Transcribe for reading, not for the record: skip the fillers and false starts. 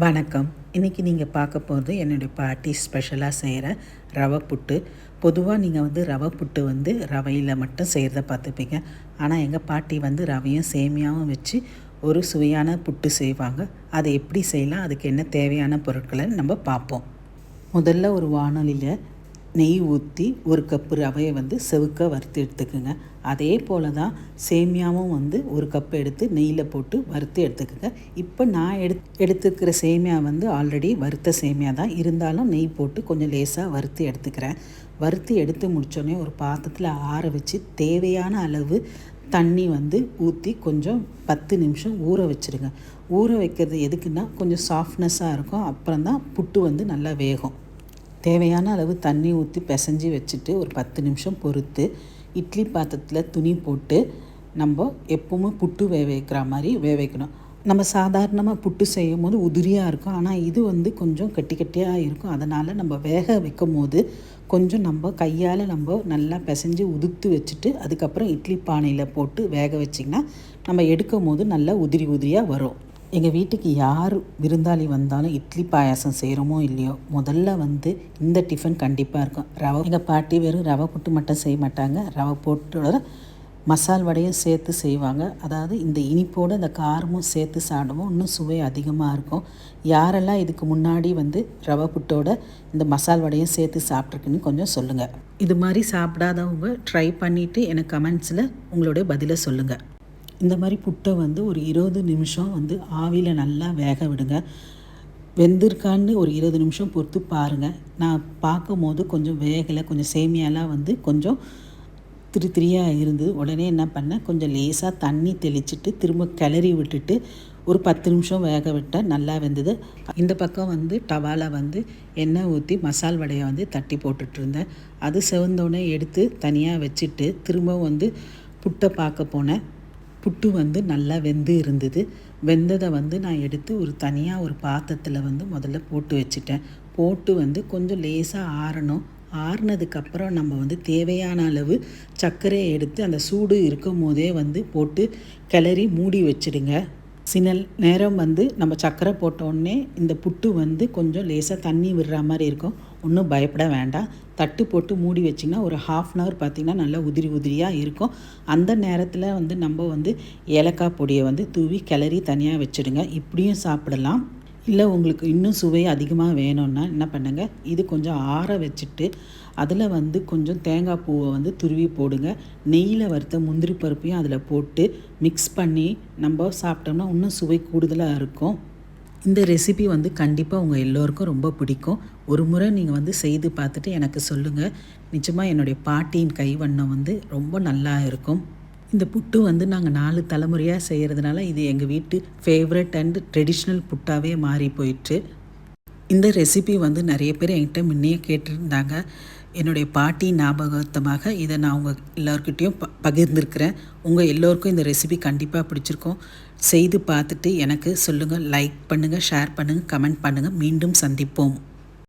வணக்கம். இன்றைக்கி நீங்கள் பார்க்க போகிறது என்னுடைய பாட்டி ஸ்பெஷலாக செய்கிற ரவை புட்டு. பொதுவாக நீங்கள் ரவை புட்டு ரவையில் மட்டும் செய்கிறத பார்த்துப்பீங்க. ஆனால் எங்கள் பாட்டி ரவையும் சேமியாவும் வச்சு ஒரு சுவையான புட்டு செய்வாங்க. அதை எப்படி செய்யலாம், அதுக்கு என்ன தேவையான பொருட்களை நம்ம பார்ப்போம். முதல்ல ஒரு வானொலியில் நெய் ஊற்றி ஒரு கப்பு ரவையை செவுக்க வறுத்து எடுத்துக்குங்க. அதே போல் தான் சேமியாவும் ஒரு கப் எடுத்து நெய்யில் போட்டு வறுத்து எடுத்துக்கோங்க. இப்போ நான் எடுத்துக்கிற சேமியா ஆல்ரெடி வறுத்த சேமியா தான், இருந்தாலும் நெய் போட்டு கொஞ்சம் லேசாக வறுத்து எடுத்துக்கிறேன். வறுத்து எடுத்து முடித்தோடனே ஒரு பாத்திரத்தில் ஆற வச்சு தேவையான அளவு தண்ணி ஊற்றி கொஞ்சம் 10 நிமிஷம் ஊற வச்சுருங்க. ஊற வைக்கிறது எதுக்குன்னா கொஞ்சம் சாஃப்ட்னஸாக இருக்கும், அப்புறம் தான் புட்டு நல்லா வேகும். தேவையான அளவு தண்ணி ஊற்றி பிசைஞ்சு வச்சுட்டு ஒரு 10 நிமிஷம் பொறுத்து இட்லி பாத்திரத்தில் துணி போட்டு நம்ம எப்போவுமே புட்டு வைக்கிற மாதிரி வைக்கணும். நம்ம சாதாரணமாக புட்டு செய்யும் போது உதிரியாக இருக்கும், ஆனால் இது கொஞ்சம் கட்டி கட்டியாக இருக்கும். அதனால் நம்ம வேக வைக்கும் போது கொஞ்சம் நம்ம கையால் நம்ம நல்லா பிசைஞ்சு உதுத்து வச்சுட்டு அதுக்கப்புறம் இட்லி பானையில் போட்டு வேக வச்சிங்கன்னா நம்ம எடுக்கும் போது நல்லா உதிரியாக வரும். எங்கள் வீட்டுக்கு யார் விருந்தாளி வந்தாலும் இட்லி பாயாசம் செய்கிறோமோ இல்லையோ முதல்ல இந்த டிஃபன் கண்டிப்பாக இருக்கும். ரவை எங்கள் பாட்டி வெறும் ரவை புட்டு மட்டும் செய்ய மாட்டாங்க, ரவை போட்டோட மசால் வடையும் சேர்த்து செய்வாங்க. அதாவது இந்த இனிப்போடு அந்த காரமும் சேர்த்து சாப்பிடுவோம், இன்னும் சுவை அதிகமாக இருக்கும். யாரெல்லாம் இதுக்கு முன்னாடி ரவை புட்டோட இந்த மசால் வடையும் சேர்த்து சாப்பிட்ருக்குன்னு கொஞ்சம் சொல்லுங்கள். இது மாதிரி சாப்பிடாதவங்க ட்ரை பண்ணிவிட்டு எனக்கு கமெண்ட்ஸில் உங்களுடைய பதிலை சொல்லுங்கள். இந்த மாதிரி புட்டை ஒரு 20 நிமிஷம் ஆவியில் நல்லா வேக விடுங்க. வெந்திருக்கான்னு ஒரு 20 நிமிஷம் பொறுத்து பாருங்கள். நான் பார்க்கும் போது கொஞ்சம் வேகலை, கொஞ்சம் சேமியாலாம் கொஞ்சம் திரியாக இருந்தது. உடனே என்ன பண்ணேன், கொஞ்சம் லேசாக தண்ணி தெளிச்சிட்டு திரும்ப கிளறி விட்டுட்டு ஒரு 10 நிமிஷம் வேக விட்டால் நல்லா வெந்தது. இந்த பக்கம் டவாவில் எண்ணெய் ஊற்றி மசால் வடையை தட்டி போட்டுட்ருந்தேன். அது செவந்தோடனே எடுத்து தனியாக வச்சுட்டு திரும்ப புட்டை பார்க்க போனேன். புட்டு நல்லா வெந்து இருந்தது. வெந்ததை நான் எடுத்து ஒரு தனியாக ஒரு பாத்திரத்தில் முதல்ல போட்டு வச்சுட்டேன். போட்டு கொஞ்சம் லேசாக ஆறணும். ஆறுனதுக்கப்புறம் நம்ம தேவையான அளவு சர்க்கரையை எடுத்து அந்த சூடு இருக்கும் போதே போட்டு கிளறி மூடி வச்சுடுங்க. சில நேரம் நம்ம சர்க்கரை போட்டோடனே இந்த புட்டு கொஞ்சம் லேசாக தண்ணி விடுற மாதிரி இருக்கும். ஒன்றும் பயப்பட வேண்டாம். தட்டு போட்டு மூடி வச்சிங்கன்னா ஒரு 1/2 hour பார்த்திங்கன்னா நல்லா உதிரியாக இருக்கும். அந்த நேரத்தில் நம்ம ஏலக்காய் பொடியை தூவி கிளறி தனியாக வச்சுடுங்க. இப்படியும் சாப்பிடலாம். இல்லை உங்களுக்கு இன்னும் சுவை அதிகமாக வேணும்னா என்ன பண்ணுங்கள், இது கொஞ்சம் ஆற வச்சுட்டு அதில் கொஞ்சம் தேங்காய் பூவை துருவி போடுங்க. நெய்யில் வறுத்த முந்திரி பருப்பையும் அதில் போட்டு மிக்ஸ் பண்ணி நம்ம சாப்பிட்டோம்னா இன்னும் சுவை கூடுதலாக இருக்கும். இந்த ரெசிபி கண்டிப்பாக உங்கள் எல்லோருக்கும் ரொம்ப பிடிக்கும். ஒரு முறை நீங்கள் செய்து பார்த்துட்டு எனக்கு சொல்லுங்கள். நிச்சயமாக என்னுடைய பாட்டியின் கைவண்ணம் ரொம்ப நல்லா இருக்கும். இந்த புட்டு நாங்கள் 4 தலைமுறையாக செய்கிறதுனால இது எங்கள் வீட்டு ஃபேவரட் அண்ட் ட்ரெடிஷ்னல் புட்டாகவே மாறி போயிட்டு. இந்த ரெசிபி நிறைய பேர் என்கிட்ட முன்னையே கேட்டிருந்தாங்க. என்னுடைய பாட்டி ஞாபகத்தமாக இதை நான் உங்கள் எல்லோருக்கிட்டையும் பகிர்ந்துருக்கிறேன். உங்கள் எல்லோருக்கும் இந்த ரெசிபி கண்டிப்பாக பிடிச்சிருக்கும். செய்து பார்த்துட்டு எனக்கு சொல்லுங்கள். லைக் பண்ணுங்கள், ஷேர் பண்ணுங்கள், கமெண்ட் பண்ணுங்கள். மீண்டும் சந்திப்போம்.